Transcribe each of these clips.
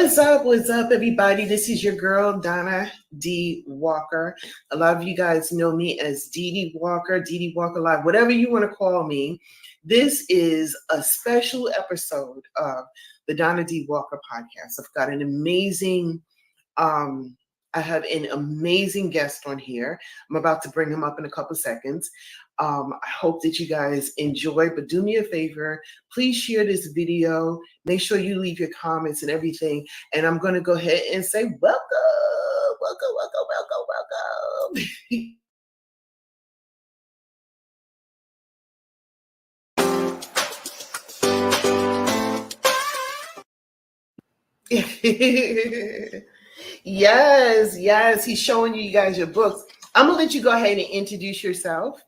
What's up, everybody? This is your girl, Donna D. Walker. A lot of you guys know me as DD Walker, DD Walker Live, whatever you want to call me. This is a special episode of the Donna D. Walker podcast. I've got an amazing, I have an amazing guest on here. I'm about to bring him up in a couple seconds. I hope that you guys enjoy, but do me a favor, please share this video. Make sure you leave your comments and everything. And I'm going to go ahead and say, welcome. Yes. He's showing you guys your books. I'm going to let you go ahead and introduce yourself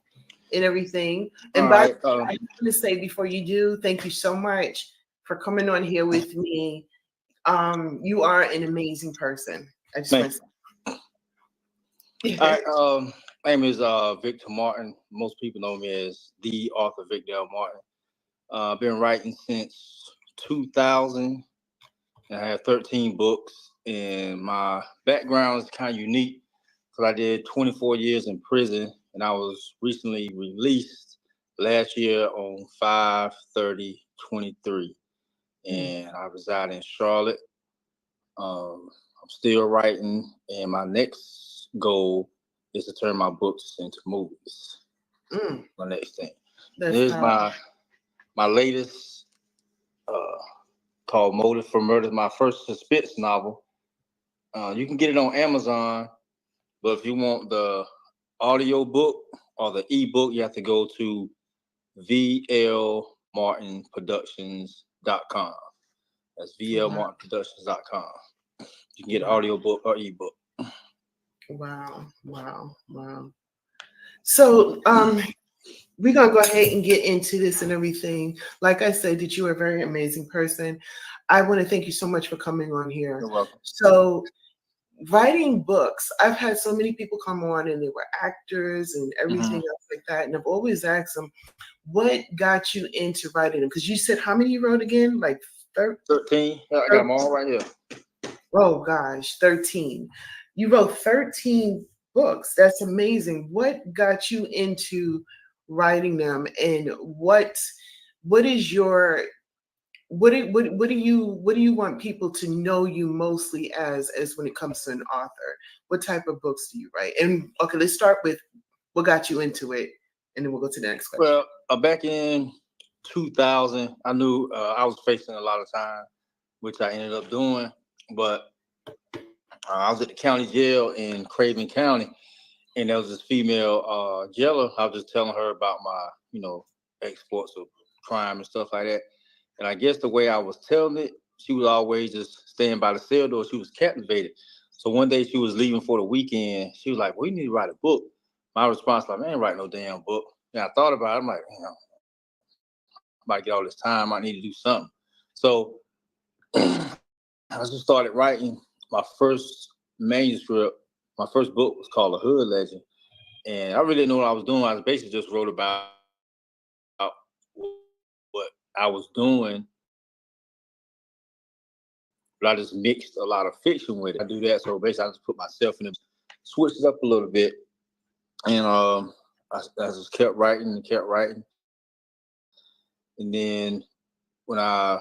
and everything. And by the way, I want to say before you do, thank you so much for coming on here with me. You are an amazing person. I just want to say. All right, my name is Victor Martin. Most people know me as the author Victor L. Martin. I've been writing since 2000, and I have 13 books. And my background is kind of unique because I did 24 years in prison, and I was recently released last year on 5/30/23. And I reside in Charlotte. I'm still writing, and my next goal is to turn my books into movies. My next thing. Here's my latest, called Motive for Murder, my first suspense novel. You can get it on Amazon, but if you want the audio book or the ebook, you have to go to VLMartinProductions.com. That's VLMartinProductions.com. You can get an audio book or ebook. Wow. So we're gonna go ahead and get into this and everything. Like I said, that you are a very amazing person. I want to thank you so much for coming on here. You're welcome. So writing books, I've had so many people come on and they were actors and everything else like that. And I've always asked them, what got you into writing them? Because you said how many you wrote again? Like 13. I got them all right here. Oh gosh, 13. You wrote 13 books. That's amazing. What got you into writing them, and what is your what do you want people to know you mostly as when it comes to an author? What type of books do you write? And okay, let's start with what got you into it, and then we'll go to the next question. Well, back in 2000, I knew I was facing a lot of time, which I ended up doing. But I was at the county jail in Craven County, and there was this female jailer. I was just telling her about my, exploits of crime and stuff like that. And I guess the way I was telling it, she was always just staying by the cell door. She was captivated. So one day she was leaving for the weekend. She was like, well, you need to write a book. My response was like, man, I ain't write no damn book. And I thought about it. I'm like, I'm about to get all this time. I need to do something. So I just started writing my first manuscript. My first book was called A Hood Legend. And I really didn't know what I was doing. I basically just wrote about what I was doing, but I just mixed a lot of fiction with it. I do that. So basically I just put myself in it, switched it up a little bit. And I just kept writing. And then when I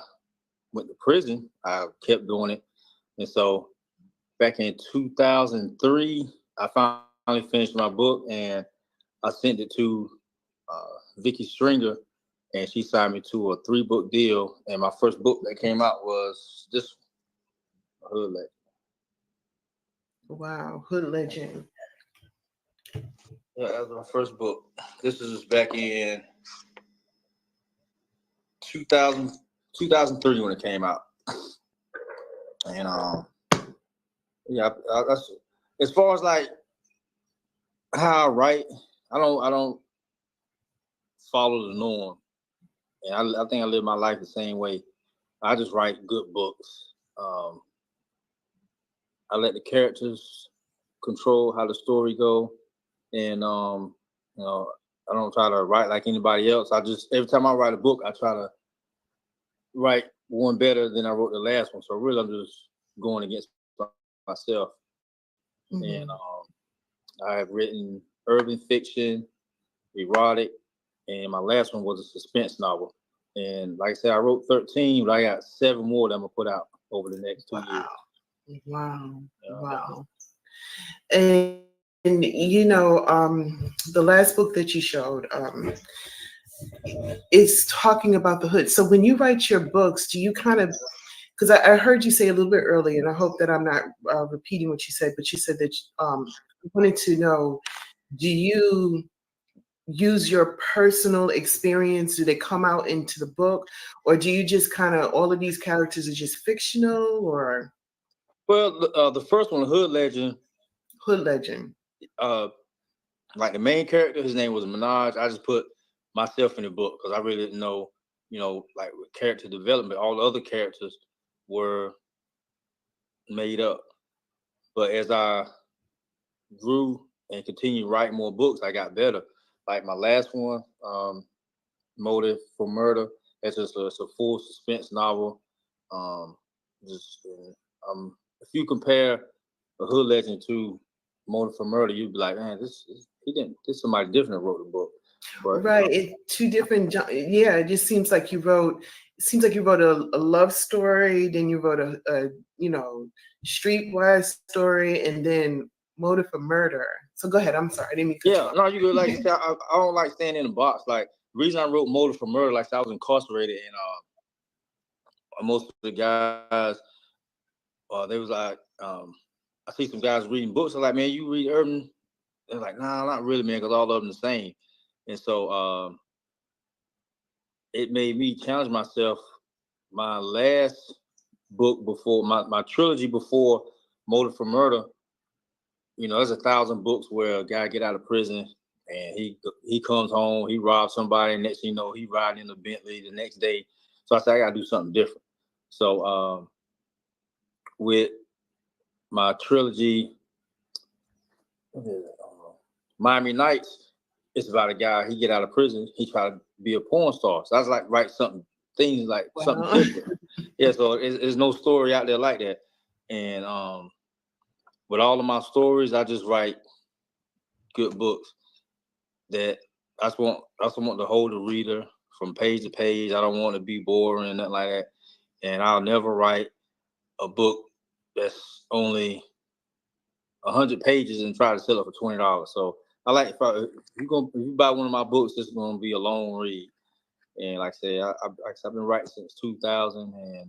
went to prison, I kept doing it. And so back in 2003, I finally finished my book, and I sent it to Vicky Stringer, and she signed me to a 3-book deal. And my first book that came out was this one, Hood Legend. Wow, Hood Legend. Yeah, that was my first book. This is back in 2003 when it came out. And yeah, that's as far as like how I write. I don't follow the norm, and I think I live my life the same way. I just write good books. I let the characters control how the story go, and I don't try to write like anybody else. I just every time I write a book, I try to write one better than I wrote the last one. So really, I'm just going against myself. Mhm. And I have written urban fiction, erotic, and my last one was a suspense novel. And like I said, I wrote 13, but I got 7 more that I'm gonna put out over the next 2 years. Wow. Yeah. Wow. And you know, the last book that you showed, is talking about the hood. So when you write your books, do you kind of, because I heard you say a little bit earlier, and I hope that I'm not repeating what you said, but you said that I wanted to know, do you use your personal experience? Do they come out into the book, or do you just kind of, all of these characters are just fictional, or Well, the first one, Hood Legend, hood legend? like the main character, his name was Minaj. I just put myself in the book because I really didn't know, like with character development, all the other characters were made up. But as I grew and continued writing more books, I got better. Like my last one, Motive for Murder, it's a full suspense novel. Um, just if you compare a Hood Legend to Motive for Murder, you'd be like, man, this somebody different wrote the book. But Right, two different. Yeah, it just seems like you wrote. It seems like you wrote a love story, then you wrote a streetwise story, and then Motive for Murder. So go ahead. I'm sorry, I didn't mean to cut you yeah, off. no, you could like you said, I don't like staying in a box. Like the reason I wrote Motive for Murder, like I said, I was incarcerated, and most of the guys, they was like, I see some guys reading books. I'm like, man, you read urban? They're like, nah, not really, man, because all of them the same. And so it made me challenge myself. My last book before my trilogy before Motive for Murder, there's 1,000 books where a guy get out of prison and he comes home, he robs somebody, and next thing you know, he riding in a Bentley the next day. So I said, I gotta do something different. So with my trilogy, Miami Nights, it's about a guy, he get out of prison, he try to be a porn star. So I was like, write something, things like something Wow. different. Yeah, so there's no story out there like that. And with all of my stories, I just write good books that I just want to hold the reader from page to page. I don't want to be boring and nothing like that. And I'll never write a book that's only 100 pages and try to sell it for $20. So I like if you buy one of my books, it's gonna be a long read. And like I said, I've been writing since 2000, and I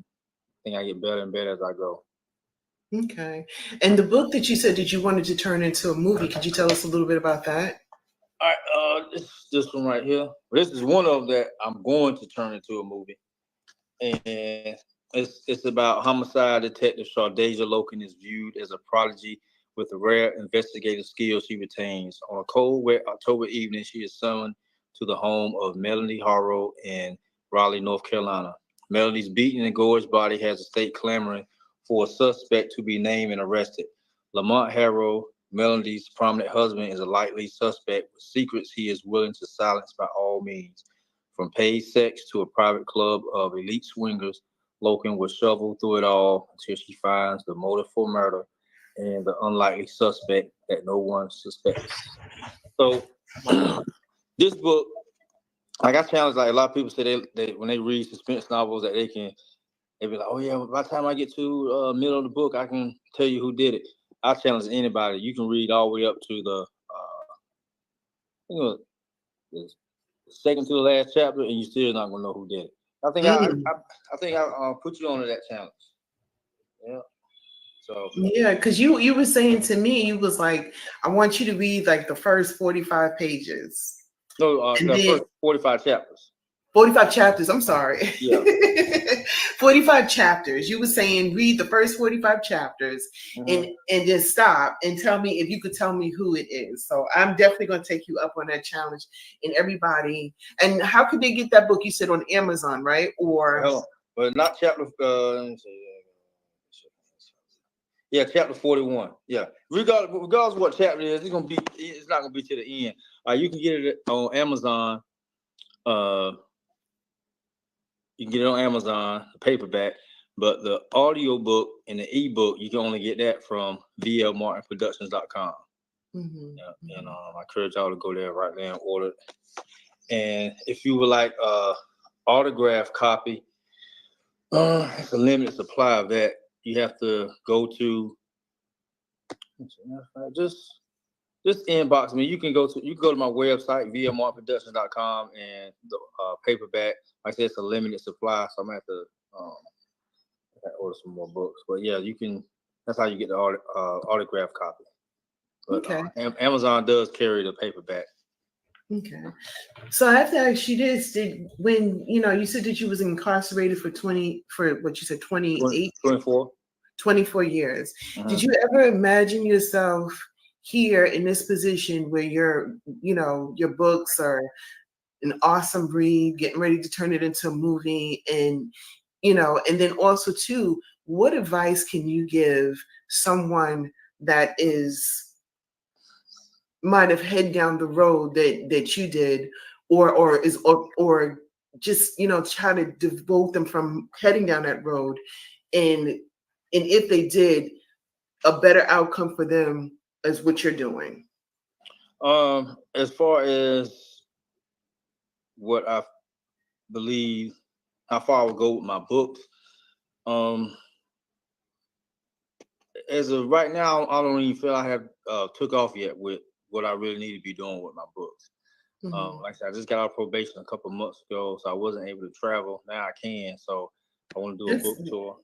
think I get better and better as I go. Okay. And the book that you said that you wanted to turn into a movie, could you tell us a little bit about that? All right, this one right here. This is one of them that I'm going to turn into a movie, and it's about homicide detective Shardasia Loken is viewed as a prodigy with the rare investigative skills she retains. On a cold, wet October evening, she is summoned to the home of Melanie Harrow in Raleigh, North Carolina. Melanie's beaten and gorged body has the state clamoring for a suspect to be named and arrested. Lamont Harrow, Melanie's prominent husband, is a likely suspect with secrets he is willing to silence by all means. From paid sex to a private club of elite swingers, Loken will shovel through it all until she finds the motive for murder and the unlikely suspect that no one suspects. So this book, like I challenge, like a lot of people say they when they read suspense novels that they be like, oh yeah, by the time I get to middle of the book, I can tell you who did it. I challenge anybody. You can read all the way up to the second to the last chapter, and you still not gonna know who did it. I think I think I put you on to that challenge. Yeah. So Yeah, because you were saying to me, you was like, I want you to read like the first 45 pages. no, And the then first 45 chapters. 45 chapters, I'm sorry. Yeah. 45 chapters. You were saying read the first 45 chapters and just stop and tell me if you could tell me who it is. So I'm definitely going to take you up on that challenge. And everybody, and how could they get that book? You said on Amazon, right? Or but not chapter yeah, chapter 41. Yeah. Regardless of what chapter it is, it's not gonna be to the end. You can get it on Amazon. You can get it on Amazon, the paperback. But the audio book and the ebook, you can only get that from vlmartinproductions.com. Yeah, and I encourage y'all to go there right now and order it. And if you would like autograph copy, it's a limited supply of that. You have to go to just inbox me. You can go to my website, vlmartinproductions.com, and the paperback. Like I said, it's a limited supply, so I'm gonna have to order some more books. But yeah, you can. That's how you get the autograph copy. But, okay. Amazon does carry the paperback. Okay. So I have to ask you this: when you said that you was incarcerated for 24 years. Mm-hmm. Did you ever imagine yourself here in this position where your books are an awesome read, getting ready to turn it into a movie, and then also too, what advice can you give someone that might have head down the road that you did, or just try to devote them from heading down that road, and if they did, a better outcome for them as what you're doing? As far as what I believe, how far I would go with my books, as of right now, I don't even feel I have took off yet with what I really need to be doing with my books. Like I said, I just got out of probation a couple months ago, so I wasn't able to travel. Now I can, so I want to do a book tour.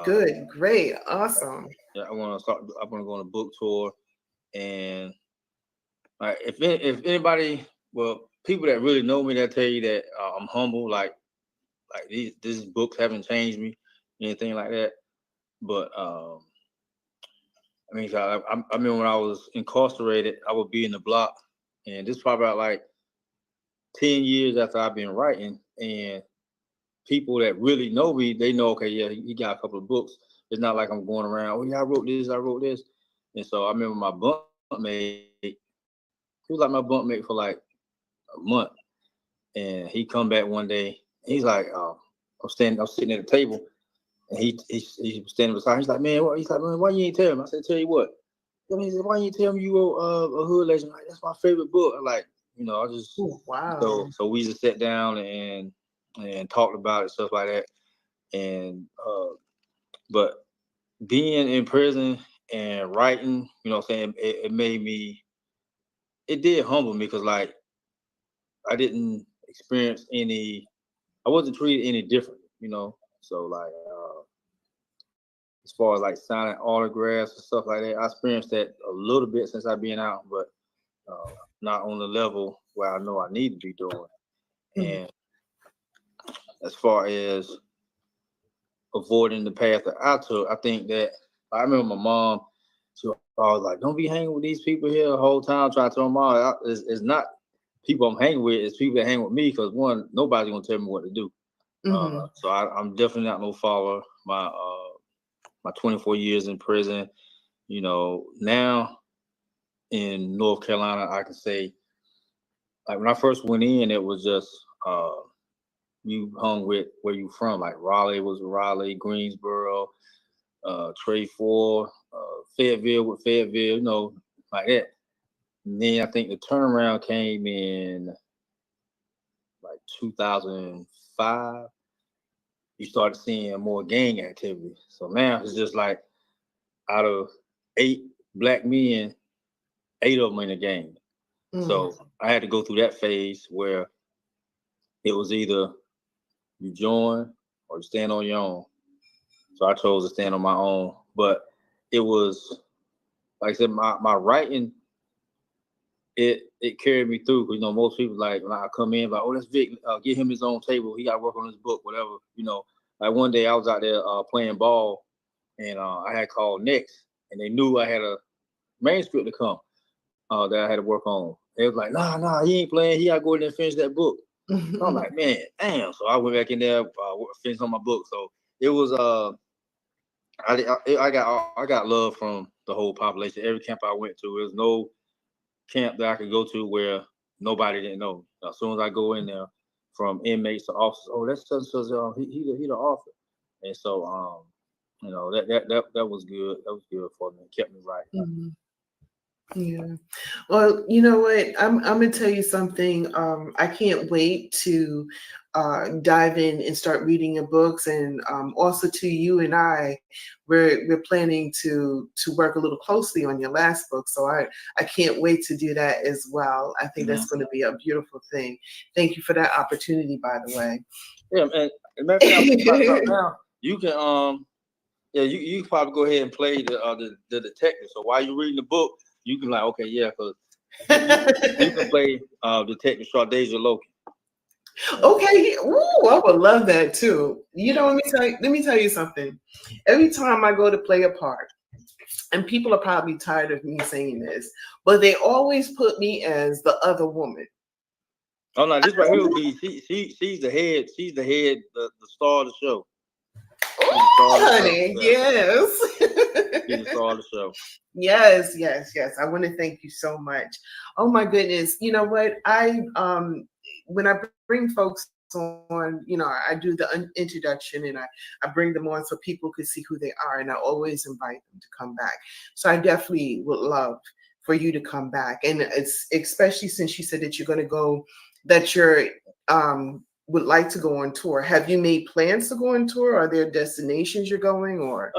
Good, great, awesome. Yeah, I want to go on a book tour, and if anybody, well, people that really know me, that tell you that I'm humble. Like these books haven't changed me, anything like that. But I mean, I mean, when I was incarcerated, I would be in the block, and this is probably about like 10 years after I've been writing, and people that really know me, they know, okay, yeah, he got a couple of books. It's not like I'm going around, oh yeah, I wrote this. And so I remember my bunkmate, he was like my bunkmate for like a month. And he come back one day, he's like, I'm sitting at the table, and he was standing beside. He's like, man, why you ain't tell him? I said, tell you what. He said, why you ain't tell me you wrote a hood legend? Like, that's my favorite book. Like, I just wow. So we just sat down and talked about it, stuff like that. And but being in prison and writing, what I'm saying, it did humble me, because like I didn't experience I wasn't treated any different, So like as far as like signing autographs and stuff like that, I experienced that a little bit since I've been out, but not on the level where I know I need to be doing. And as far as avoiding the path that I took, I think that I remember my mom, she was always like, don't be hanging with these people here the whole time. Trying to tell my mom, it's not people I'm hanging with, it's people that hang with me, because one, nobody's gonna tell me what to do. So I'm definitely not no follower. My 24 years in prison, now in North Carolina, I can say, like when I first went in, it was just you hung with where you from. Like Raleigh was Raleigh, Greensboro, Trey 4, Fayetteville with Fayetteville, like that. And then I think the turnaround came in like 2005. You started seeing more gang activity. So now it's just like out of 8 black men, 8 of them in the gang. So I had to go through that phase where it was either you join or you stand on your own. So I chose to stand on my own. But it was, like I said, my writing, it carried me through. Because, most people, like, when I come in, like, oh, that's Vic, get him his own table. He got to work on his book, whatever. Like one day I was out there playing ball, and I had called next, and they knew I had a manuscript to come that I had to work on. They was like, nah, he ain't playing. He got to go in there and finish that book. So I'm like, man, damn. So I went back in there, finished on my book. So it was, I got love from the whole population. Every camp I went to, there's no camp that I could go to where nobody didn't know. As soon as I go in there, from inmates to officers, oh, that's such he the author. And so that was good. That was good for me. It kept me right. Mhm. Yeah. Well, you know what? I'm gonna tell you something. I can't wait to dive in and start reading your books, and also to you and I, we're planning to work a little closely on your last book. So I can't wait to do that as well. I think that's Mhm. going to be a beautiful thing. Thank you for that opportunity, by the way. Yeah, and matter of fact, I'm thinking about something now. You can you can probably go ahead and play the detective. So while you're reading the book, you can like, okay, yeah, because you can play Detective Shardasia Loki. Okay. Ooh, I would love that too. You know, let me tell you something. Every time I go to play a part, and people are probably tired of me saying this, but they always put me as the other woman. Oh no, this right here would be she's the head, the star of the show. She's the star Oh, of the show. honey, Yeah, yes. she's the star of the show. Yes, yes, yes. I want to thank you so much. Oh my goodness. You know what? When I bring folks on, I do the introduction, and I bring them on so people could see who they are, and I always invite them to come back. So I definitely would love for you to come back. And it's especially since you said that you're gonna go, that you're would like to go on tour. Have you made plans to go on tour? Are there destinations you're going, or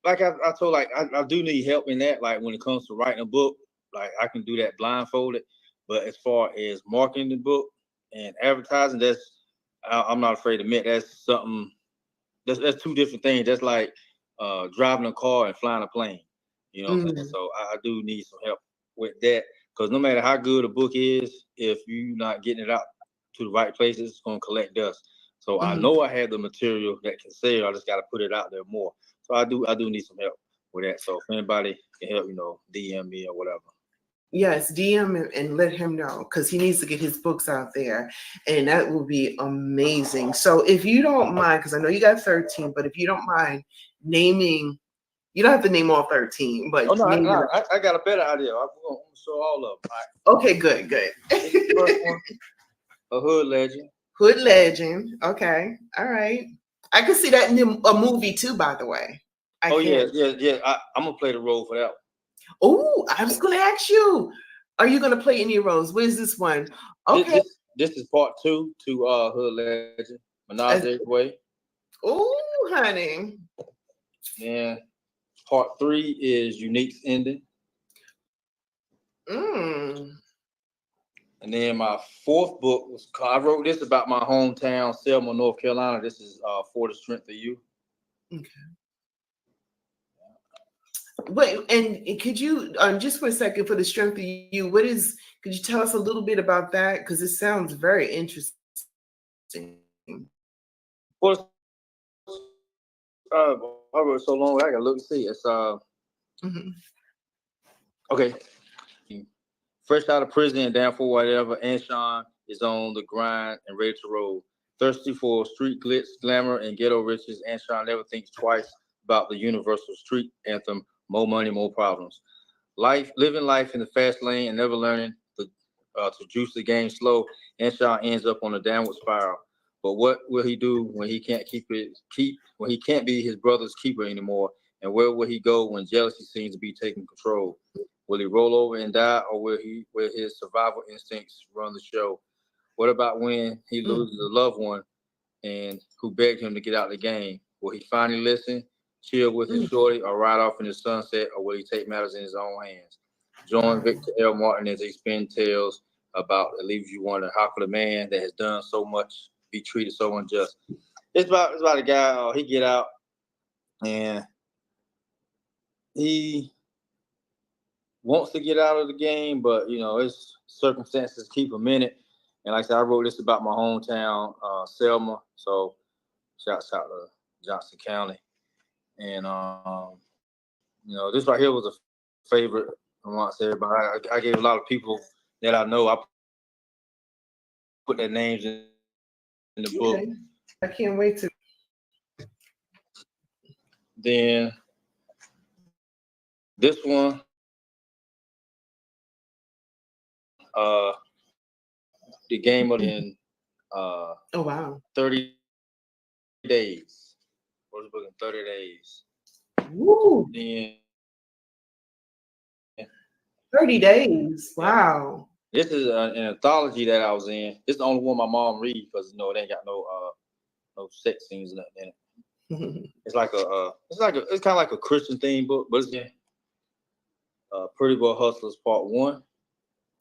Like I told, like I do need help in that. Like when it comes to writing a book, like I can do that blindfolded. But as far as marketing the book and advertising, I'm not afraid to admit that's something. That's two different things. That's like driving a car and flying a plane. You know what I'm saying? Mm, So I do need some help with that because no matter how good a book is, if you're not getting it out to the right places, it's gonna collect dust. So I mhm. know I have the material that can sell. I just got to put it out there more. So I do need some help with that. So if anybody can help, DM me or whatever. Yes, DM him and let him know because he needs to get his books out there, and that will be amazing. So, if you don't mind, because I know you got 13, but if you don't mind naming, you don't have to name all 13, Oh but no, name it. I got a better idea. I'm gonna show all of them. All right. Okay, good, good. This is the first one, a hood legend. Hood legend. Okay, all right. I can see that in a movie too, by the way. I Oh yeah, can. yeah, yeah. I'm gonna play the role for that one. Oh, I was going to ask you, are you going to play any roles? Where's this one? This Okay. this this is part two to Hood Legend, Menage Way. Oh, honey. Then part three is Unique's Ending. Mm. And then my fourth book I wrote this about my hometown, Selma, North Carolina. This is For the Strength of You. Okay. Wait, and could you just for a second, for the strength of you, could you tell us a little bit about that? Because it sounds very interesting. Well, I wrote so long, I gotta look and see. It's Mhm. okay. Fresh out of prison and down for whatever, Anshawn is on the grind and ready to roll. Thirsty for street glitz, glamour, and ghetto riches, Anshawn never thinks twice about the universal street anthem, more money, more problems. Living life in the fast lane and never learning to juice the game slow, Anshawn ends up on a downward spiral. But what will he do when he can't when he can't be his brother's keeper anymore? And where will he go when jealousy seems to be taking control? Will he roll over and die, or will his survival instincts run the show? What about when he Mm. loses a loved one and who begged him to get out of the game? Will he finally listen, chill with his Mm. shorty, or ride off in the sunset, or will he take matters in his own hands? Join Victor L. Martin as they spin tales about it leaves you wondering how could a man that has done so much be treated so unjust? It's about a guy. He get out and he wants to get out of the game, but his circumstances keep him in it. And like I said, I wrote this about my hometown, Selma. So shouts out to Johnson County. And this right here was a favorite amongst everybody. I gave a lot of people that I know. I put their names in the book. Okay. I can't wait to. Then this one, the game of in Oh wow. 30 days. wrote this book in 30 days. Woo, Then 30 days. yeah. Wow. This is an anthology that I was in. It's the only one my mom reads because they ain't got no sex scenes or nothing in it. It's kind of like a Christian theme book, but it's Pretty Boy Hustlers Part 1.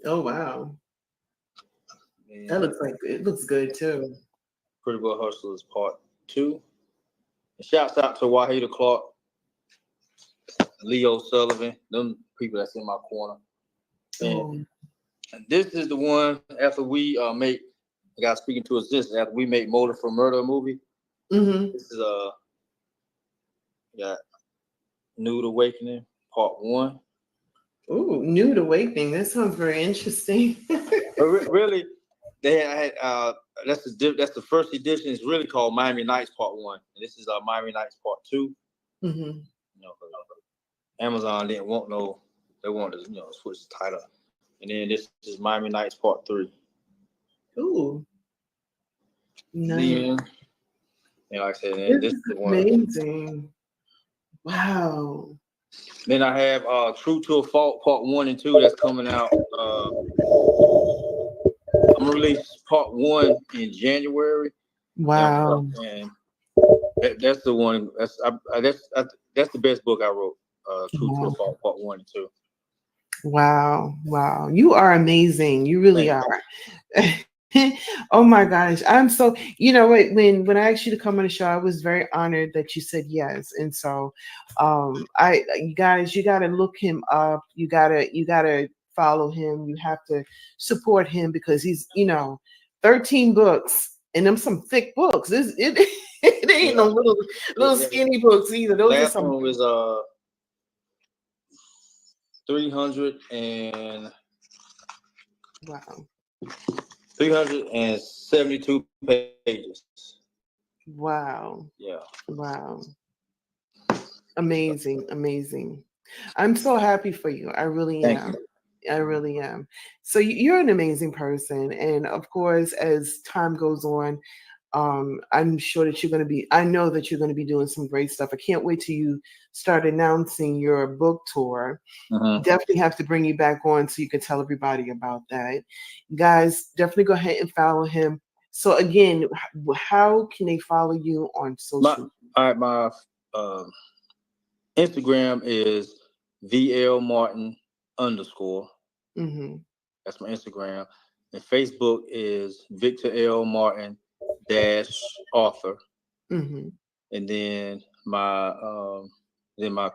Oh, wow. And That looks like it looks good too. Pretty Boy Hustlers Part 2. And shouts out to Wahida Clark, Leo Sullivan, them people that's in my corner. And this is the one after we make, I got speaking to us this, after we make Motive for Murder movie. Mm-hmm. This is got Nude Awakening Part 1. Ooh, Nude Awakening. That sounds very interesting. But really, they had that's the first edition. It's really called Miami Nights Part 1. And this is Miami Nights Part 2. Mm-hmm. Amazon didn't want they wanted to switch the title. And then this is Miami Nights Part 3. Ooh. Nice. Then, and like I said, this is the one. Amazing. Wow. Then I have True to a Fault Part 1 and 2 that's coming out. I'm gonna release Part 1 in January. Wow. And that's the one. That's the best book I wrote. True to a Fault Part 1 and 2. Wow. Wow. You are amazing. You really are. Oh my gosh. I'm so, when I asked you to come on the show, I was very honored that you said yes. And so you guys, you gotta look him up. You gotta follow him. You have to support him because he's, 13 books and them some thick books. It ain't no little skinny books either. Those Last are some one was 372 pages. Wow. Yeah. Wow. Amazing. I'm so happy for you. I really am. Thank you. I really am. So you're an amazing person. And of course, as time goes on, I'm sure that I know that you're going to be doing some great stuff. I can't wait till you start announcing your book tour. Definitely have to bring you back on so you can tell everybody about that. Guys, definitely go ahead and follow him. So again, how can they follow you on social? My Instagram is VLMartin_. Mm-hmm. That's my Instagram. And Facebook is Victor L. Martin -author. Mm-hmm. And then my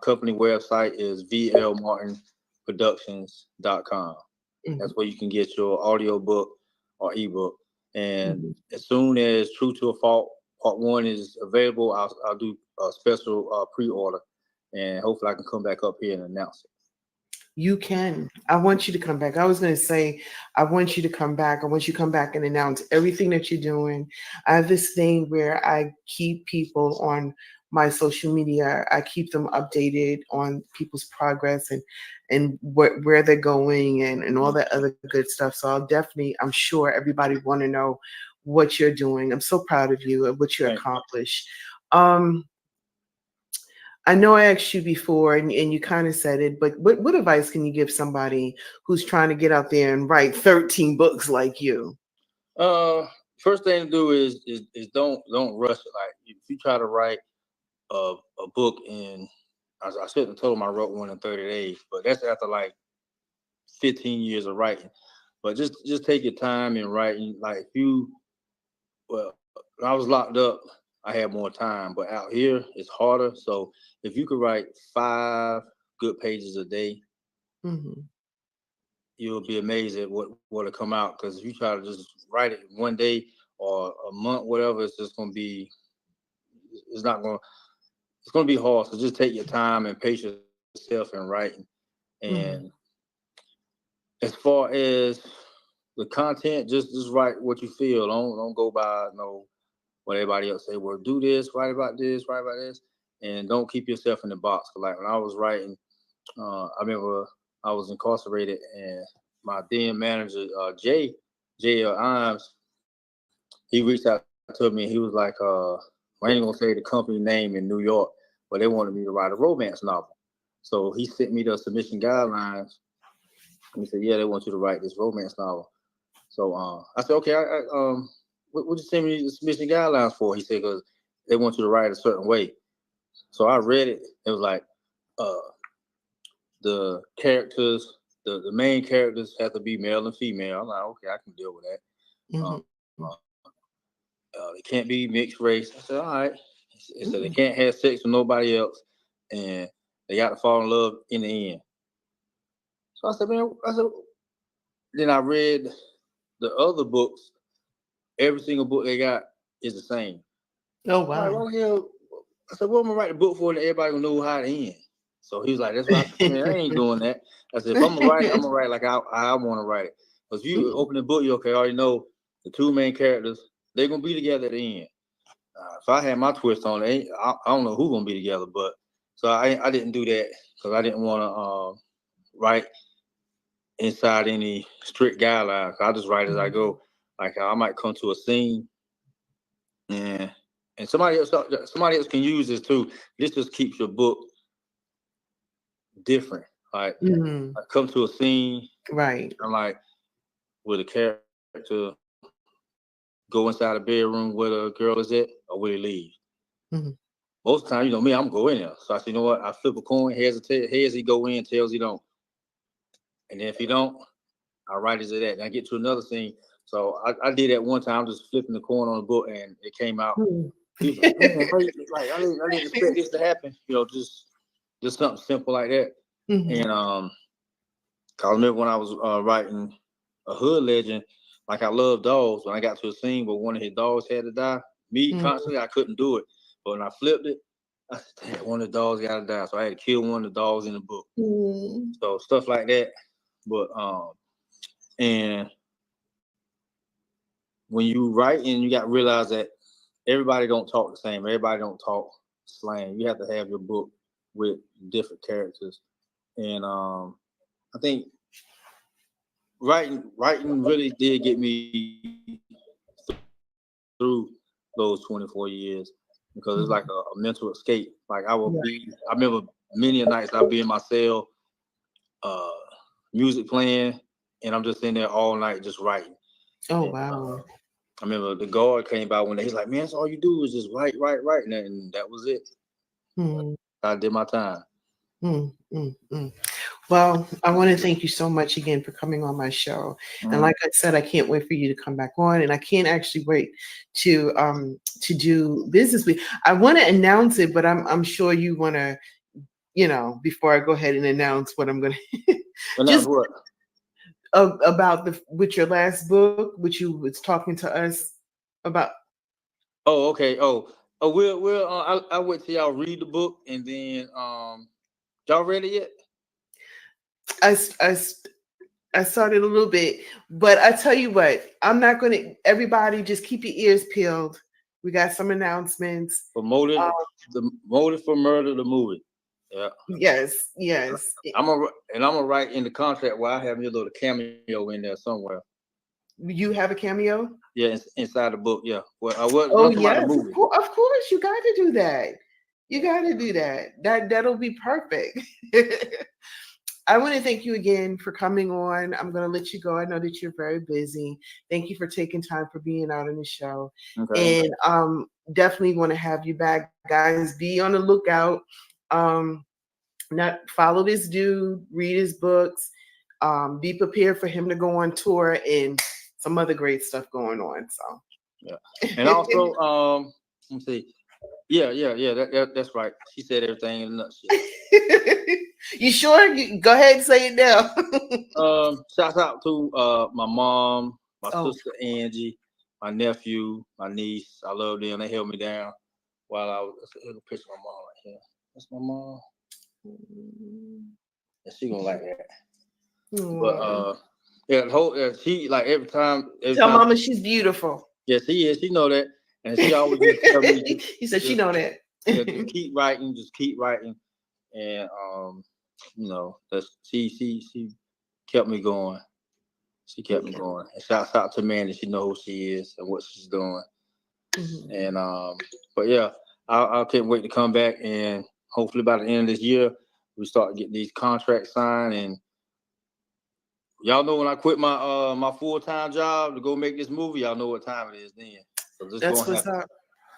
company website is VLMartinProductions.com. Mm-hmm. That's where you can get your audio book or ebook. And as soon as True to a Fault Part 1 is available, I'll do a special pre-order, and hopefully I can come back up here and announce it. You can. I want you to come back. I was going to say, I want you to come back. I want you to come back and announce everything that you're doing. I have this thing where I keep people on my social media. I keep them updated on people's progress and where they're going and all that other good stuff. So I'm sure everybody want to know what you're doing. I'm so proud of you and what you accomplished. I know I asked you before and you kind of said it, but what advice can you give somebody who's trying to get out there and write 13 books like you? First thing to do is don't rush it. Like if you try to write a book in, I shouldn't have told him I wrote one in 30 days, but that's after like 15 years of writing. But just take your time in writing. Like when I was locked up, I had more time, but out here it's harder. So if you could write 5 good pages a day, you'll be amazed at what'll come out. Because if you try to just write it one day or a month, whatever, it's just gonna be, it's gonna be hard. So just take your time and pace yourself in writing. And as far as the content, just write what you feel. Don't go by what everybody else say. Well, do this, write about this, and don't keep yourself in the box. Like when I was writing, I remember I was incarcerated, and my then manager, J.L. Imes, he reached out to me. He was like, I ain't gonna say the company name in New York, but they wanted me to write a romance novel. So he sent me the submission guidelines. And he said, "Yeah, they want you to write this romance novel." So I said, "Okay, what you send me the submission guidelines for?" He said, "Because they want you to write a certain way." So I read it. It was like the characters, the main characters have to be male and female. I'm like, okay, I can deal with that. Mm-hmm. They can't be mixed race. I said, all right. So they can't have sex with nobody else, and they got to fall in love in the end. So I said, then I read the other books. Every single book they got is the same. Oh, All right, wow. well, hell, I said, what am I write the book for that everybody gonna know how to end? So he was like, that's why I said, man, I ain't doing that. I said, if I'm gonna write it, I'm gonna write like I want to write it. Because if you open the book, you already know the two main characters, they're gonna be together at the end. If I had my twist on it, I don't know who's gonna be together, but so I didn't do that because I didn't want to write inside any strict guidelines. I just write as I go. Like I might come to a scene, and somebody else can use this too. This just keeps your book different. Like I come to a scene, right? I'm like, will the character go inside a bedroom where the girl is at, or will he leave? Most of the time, you know me, I'm going go in there. So I said, you know what? I flip a coin, heads he go in, tails he don't. And then if he don't, I write as it at. And I get to another scene. So I did that one time, just flipping the coin on the book, and it came out. He was like, man, I didn't expect this to happen. You know, just something simple like that. And I remember when I was writing A Hood Legend, like I love dogs. When I got to a scene where one of his dogs had to die, me constantly, I couldn't do it. But when I flipped it, I said, damn, one of the dogs got to die. So I had to kill one of the dogs in the book. So stuff like that. But and when you write, and you got to realize that everybody don't talk the same. Everybody don't talk slang. You have to have your book with different characters. And I think writing really did get me through those 24 years because it's like a mental escape. Like I remember many nights I'd be in my cell, music playing, and I'm just in there all night just writing. Oh, wow. I remember the guard came by one day. He's like, man, that's all you do is just write. And that was it. I did my time. Well, I want to thank you so much again for coming on my show. And like I said, I can't wait for you to come back on, and I can't actually wait to do business with. I want to announce it, but I'm sure you want to, before I go ahead and announce what I'm going to just what about with your last book, which you was talking to us about. Oh, okay. We'll I'll wait till y'all read the book, and then y'all read it yet? I started a little bit, but I tell you what, I'm not going to. Everybody, just keep your ears peeled. We got some announcements. For Motive, the Motive for Murder, the movie. Yeah. Yes. I'm gonna write in the contract where I have your little cameo in there somewhere. You have a cameo? Yeah, inside the book. Yeah. Well, I was. Oh yes, of course. You got to do that. You got to do that. That'll be perfect. I want to thank you again for coming on. I'm going to let you go. I know that you're very busy. Thank you for taking time for being out on the show. Okay. And definitely want to have you back, guys. Be on the lookout. Not follow this dude, read his books, be prepared for him to go on tour and some other great stuff going on. So yeah. And also, let me see. Yeah. That's right. She said everything in a nutshell. You sure? Go ahead and say it now. Shout out to my mom, my sister Angie, my nephew, my niece. I love them. They held me down while I was. There's a picture of my mom right here. That's my mom. And she gonna like that. But she like every time. Tell mama she's beautiful. Yeah, she is. She know that, and she always just tell me. He said she know that. Just keep writing, and that she kept me going. She kept me going. And shout out to Mandy. She know who she is and what she's doing. And but yeah, I can't wait to come back, and hopefully by the end of this year we start getting these contracts signed. And y'all know when I quit my my full-time job to go make this movie, y'all know what time it is then. So this That's gonna what's happen. up.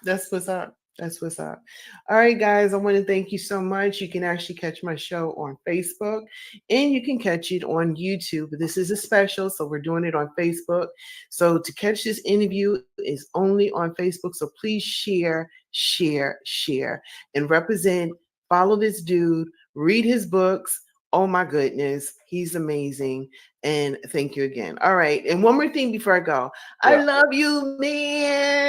That's what's up. That's what's up. All right, guys, I want to thank you so much. You can actually catch my show on Facebook and you can catch it on YouTube. This is a special, so we're doing it on Facebook. So to catch this interview is only on Facebook. So please share, share, share, and represent. Follow this dude, read his books. Oh my goodness, he's amazing. And thank you again. All right. And one more thing before I go. I Yeah. love you, man.